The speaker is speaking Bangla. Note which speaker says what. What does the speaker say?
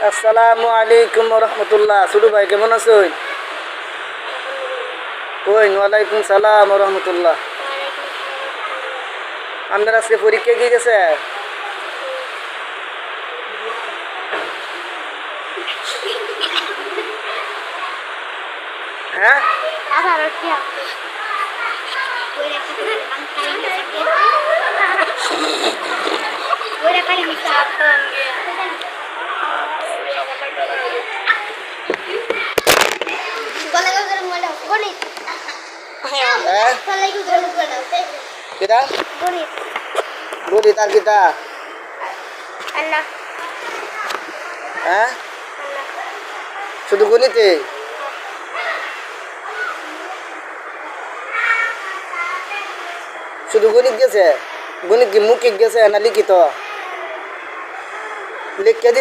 Speaker 1: আসসালামু আলাইকুম রহমতুল্লাহ। ছোট ভাই কেমন আছেন? ওই ওয়ালাইকুম সালাম রহমতুল্লাহ। আপনার আজকে পরীক্ষা কি গেছে? হ্যাঁ, কিটা গণিত আর কিটা? হ্যাঁ, শুধু গণিতে? শুধু গণিত গেছে? গণিত কি মৌখিক গেছে না লিখিত? লিখে দিছে?